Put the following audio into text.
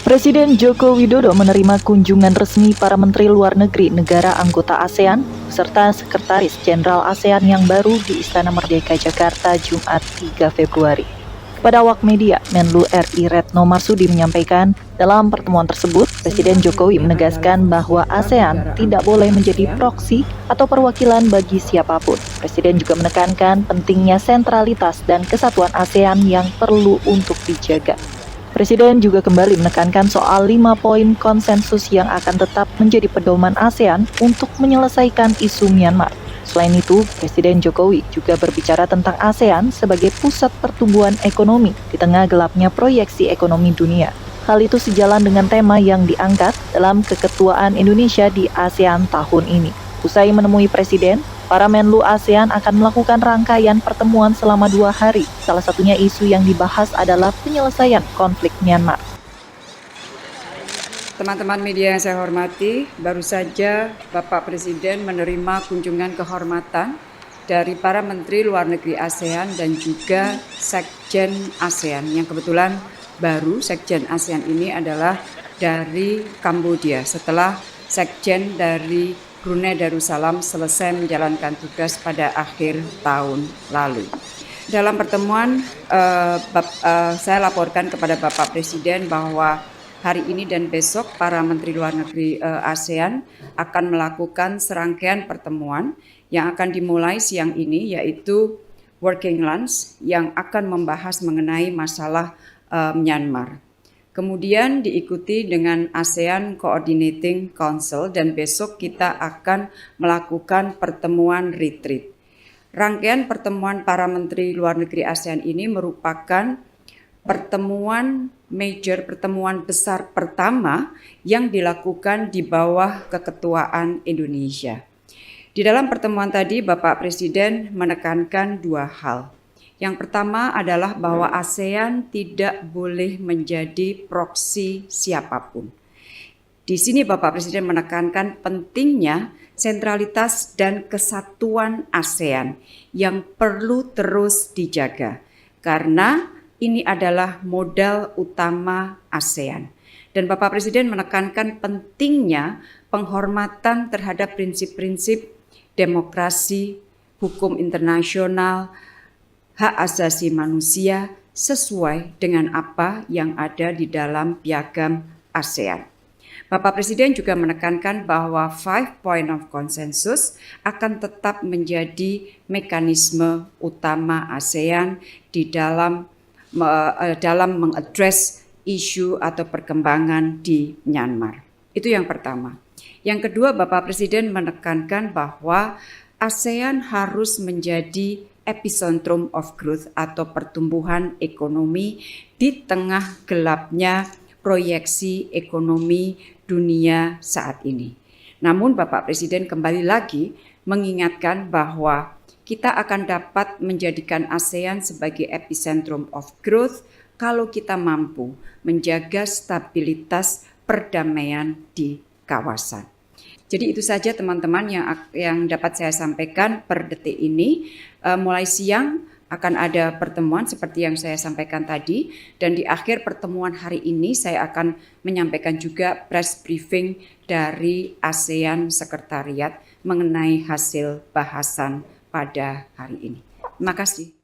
Presiden Joko Widodo menerima kunjungan resmi para Menteri Luar Negeri negara anggota ASEAN beserta Sekretaris Jenderal ASEAN yang baru di Istana Merdeka Jakarta Jumat 3 Februari. Kepada awak media, Menlu RI Retno Marsudi menyampaikan, dalam pertemuan tersebut, Presiden Jokowi menegaskan bahwa ASEAN tidak boleh menjadi proksi atau perwakilan bagi siapapun. Presiden juga menekankan pentingnya sentralitas dan kesatuan ASEAN yang perlu untuk dijaga. Presiden juga kembali menekankan soal 5 poin konsensus yang akan tetap menjadi pedoman ASEAN untuk menyelesaikan isu Myanmar. Selain itu, Presiden Jokowi juga berbicara tentang ASEAN sebagai pusat pertumbuhan ekonomi di tengah gelapnya proyeksi ekonomi dunia. Hal itu sejalan dengan tema yang diangkat dalam keketuaan Indonesia di ASEAN tahun ini. Usai menemui Presiden, para Menlu ASEAN akan melakukan rangkaian pertemuan selama 2 hari. Salah satunya isu yang dibahas adalah penyelesaian konflik Myanmar. Teman-teman media yang saya hormati, baru saja Bapak Presiden menerima kunjungan kehormatan dari para Menteri Luar Negeri ASEAN dan juga Sekjen ASEAN, yang kebetulan baru Sekjen ASEAN ini adalah dari Kamboja setelah Sekjen dari Brunei Darussalam selesai menjalankan tugas pada akhir tahun lalu. Dalam pertemuan, saya laporkan kepada Bapak Presiden bahwa hari ini dan besok para Menteri Luar Negeri ASEAN akan melakukan serangkaian pertemuan yang akan dimulai siang ini, yaitu Working Lunch yang akan membahas mengenai masalah Myanmar. Kemudian diikuti dengan ASEAN Coordinating Council dan besok kita akan melakukan pertemuan retreat. Rangkaian pertemuan para Menteri Luar Negeri ASEAN ini merupakan pertemuan besar pertama yang dilakukan di bawah keketuaan Indonesia. Di dalam pertemuan tadi Bapak Presiden menekankan 2 hal. Yang pertama adalah bahwa ASEAN tidak boleh menjadi proksi siapapun. Di sini Bapak Presiden menekankan pentingnya sentralitas dan kesatuan ASEAN yang perlu terus dijaga, karena ini adalah modal utama ASEAN. Dan Bapak Presiden menekankan pentingnya penghormatan terhadap prinsip-prinsip demokrasi, hukum internasional, hak asasi manusia sesuai dengan apa yang ada di dalam piagam ASEAN. Bapak Presiden juga menekankan bahwa 5 point of consensus akan tetap menjadi mekanisme utama ASEAN di dalam mengadres isu atau perkembangan di Myanmar. Itu yang pertama. Yang kedua, Bapak Presiden menekankan bahwa ASEAN harus menjadi epicentrum of growth atau pertumbuhan ekonomi di tengah gelapnya proyeksi ekonomi dunia saat ini. Namun Bapak Presiden kembali lagi mengingatkan bahwa kita akan dapat menjadikan ASEAN sebagai epicentrum of growth kalau kita mampu menjaga stabilitas perdamaian di kawasan. Jadi itu saja teman-teman yang dapat saya sampaikan per detik ini. Mulai siang akan ada pertemuan seperti yang saya sampaikan tadi, dan di akhir pertemuan hari ini saya akan menyampaikan juga press briefing dari ASEAN Sekretariat mengenai hasil bahasan pada hari ini. Terima kasih.